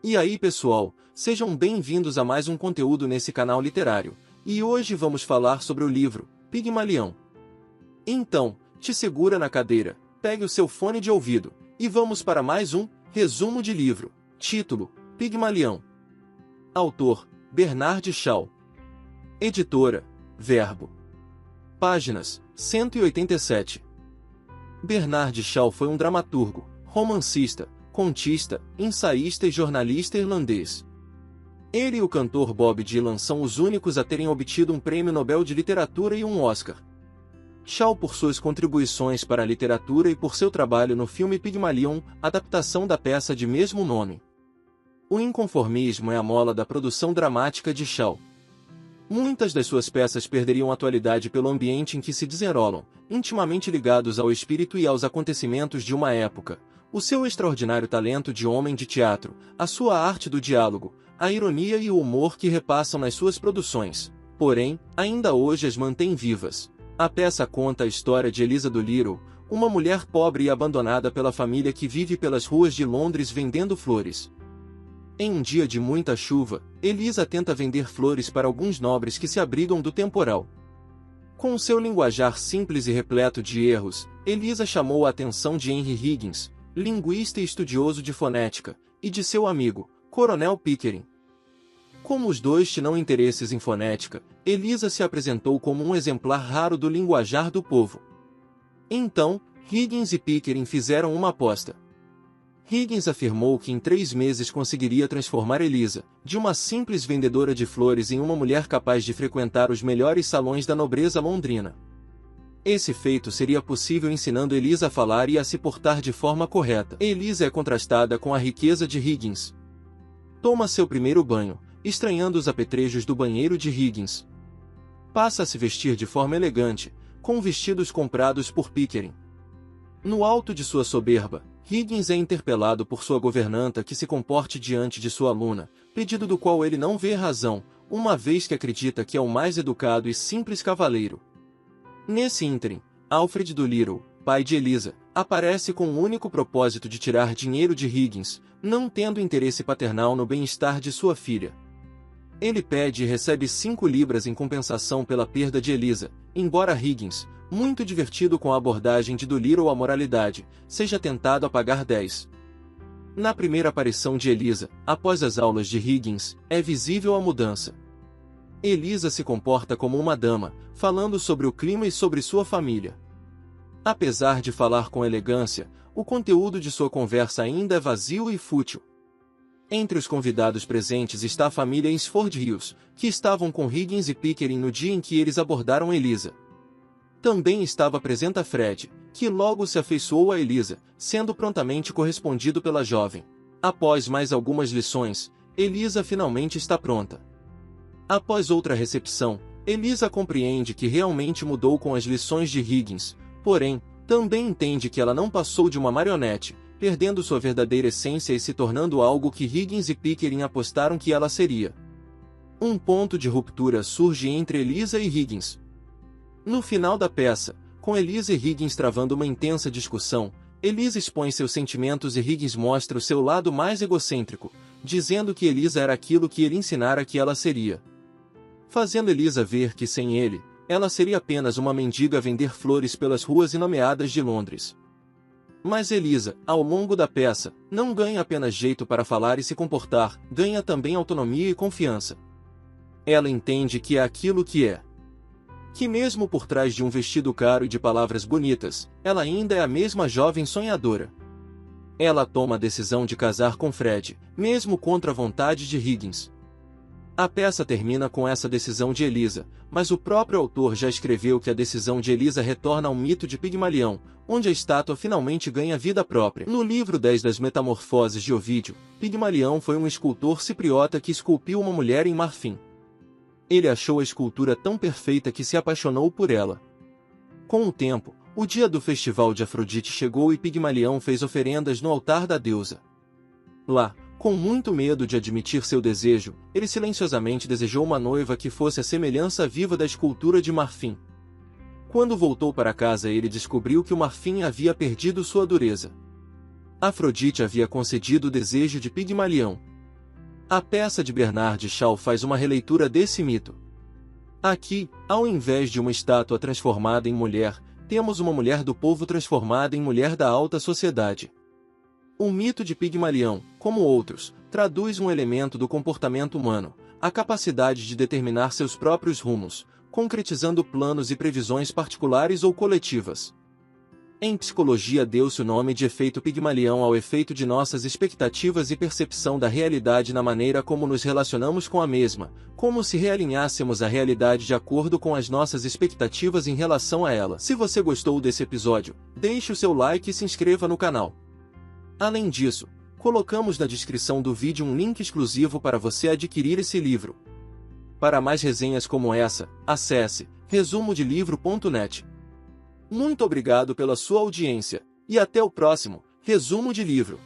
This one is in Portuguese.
E aí pessoal, sejam bem-vindos a mais um conteúdo nesse canal literário, e hoje vamos falar sobre o livro Pigmalião. Então, te segura na cadeira, pegue o seu fone de ouvido, e vamos para mais um resumo de livro. Título: Pigmalião. Autor: Bernard Shaw. Editora: Verbo. Páginas: 187. Bernard Shaw foi um dramaturgo, romancista, contista, ensaísta e jornalista irlandês. Ele e o cantor Bob Dylan são os únicos a terem obtido um prêmio Nobel de Literatura e um Oscar. Shaw por suas contribuições para a literatura e por seu trabalho no filme Pigmalion, adaptação da peça de mesmo nome. O inconformismo é a mola da produção dramática de Shaw. Muitas das suas peças perderiam atualidade pelo ambiente em que se desenrolam, intimamente ligados ao espírito e aos acontecimentos de uma época. O seu extraordinário talento de homem de teatro, a sua arte do diálogo, a ironia e o humor que repassam nas suas produções, porém, ainda hoje as mantém vivas. A peça conta a história de Eliza Doolittle, uma mulher pobre e abandonada pela família que vive pelas ruas de Londres vendendo flores. Em um dia de muita chuva, Eliza tenta vender flores para alguns nobres que se abrigam do temporal. Com seu linguajar simples e repleto de erros, Eliza chamou a atenção de Henry Higgins, linguista e estudioso de fonética, e de seu amigo, Coronel Pickering. Como os dois tinham interesses em fonética, Eliza se apresentou como um exemplar raro do linguajar do povo. Então, Higgins e Pickering fizeram uma aposta. Higgins afirmou que em 3 meses conseguiria transformar Eliza, de uma simples vendedora de flores, em uma mulher capaz de frequentar os melhores salões da nobreza londrina. Esse feito seria possível ensinando Eliza a falar e a se portar de forma correta. Eliza é contrastada com a riqueza de Higgins. Toma seu primeiro banho, estranhando os apetrechos do banheiro de Higgins. Passa a se vestir de forma elegante, com vestidos comprados por Pickering. No alto de sua soberba, Higgins é interpelado por sua governanta que se comporte diante de sua aluna, pedido do qual ele não vê razão, uma vez que acredita que é o mais educado e simples cavaleiro. Nesse ínterim, Alfred Doolittle, pai de Eliza, aparece com o único propósito de tirar dinheiro de Higgins, não tendo interesse paternal no bem-estar de sua filha. Ele pede e recebe 5 libras em compensação pela perda de Eliza, embora Higgins, muito divertido com a abordagem de Doolittle à moralidade, seja tentado a pagar 10. Na primeira aparição de Eliza, após as aulas de Higgins, é visível a mudança. Eliza se comporta como uma dama, falando sobre o clima e sobre sua família. Apesar de falar com elegância, o conteúdo de sua conversa ainda é vazio e fútil. Entre os convidados presentes está a família Insford Hills, que estavam com Higgins e Pickering no dia em que eles abordaram Eliza. Também estava presente Fred, que logo se afeiçoou a Eliza, sendo prontamente correspondido pela jovem. Após mais algumas lições, Eliza finalmente está pronta. Após outra recepção, Eliza compreende que realmente mudou com as lições de Higgins, porém, também entende que ela não passou de uma marionete, perdendo sua verdadeira essência e se tornando algo que Higgins e Pickering apostaram que ela seria. Um ponto de ruptura surge entre Eliza e Higgins. No final da peça, com Eliza e Higgins travando uma intensa discussão, Eliza expõe seus sentimentos e Higgins mostra o seu lado mais egocêntrico, dizendo que Eliza era aquilo que ele ensinara que ela seria. Fazendo Eliza ver que sem ele, ela seria apenas uma mendiga a vender flores pelas ruas inomeadas de Londres. Mas Eliza, ao longo da peça, não ganha apenas jeito para falar e se comportar, ganha também autonomia e confiança. Ela entende que é aquilo que é. Que mesmo por trás de um vestido caro e de palavras bonitas, ela ainda é a mesma jovem sonhadora. Ela toma a decisão de casar com Fred, mesmo contra a vontade de Higgins. A peça termina com essa decisão de Eliza, mas o próprio autor já escreveu que a decisão de Eliza retorna ao mito de Pigmalião, onde a estátua finalmente ganha vida própria. No livro 10 das Metamorfoses de Ovídio, Pigmalião foi um escultor cipriota que esculpiu uma mulher em marfim. Ele achou a escultura tão perfeita que se apaixonou por ela. Com o tempo, o dia do festival de Afrodite chegou e Pigmalião fez oferendas no altar da deusa. Lá, com muito medo de admitir seu desejo, ele silenciosamente desejou uma noiva que fosse a semelhança viva da escultura de marfim. Quando voltou para casa, ele descobriu que o marfim havia perdido sua dureza. Afrodite havia concedido o desejo de Pigmalião. A peça de Bernard Shaw faz uma releitura desse mito. Aqui, ao invés de uma estátua transformada em mulher, temos uma mulher do povo transformada em mulher da alta sociedade. O mito de Pigmalião, como outros, traduz um elemento do comportamento humano, a capacidade de determinar seus próprios rumos, concretizando planos e previsões particulares ou coletivas. Em psicologia deu-se o nome de efeito Pigmalião ao efeito de nossas expectativas e percepção da realidade na maneira como nos relacionamos com a mesma, como se realinhássemos a realidade de acordo com as nossas expectativas em relação a ela. Se você gostou desse episódio, deixe o seu like e se inscreva no canal. Além disso, colocamos na descrição do vídeo um link exclusivo para você adquirir esse livro. Para mais resenhas como essa, acesse resumodelivro.net. Muito obrigado pela sua audiência, e até o próximo Resumo de Livro.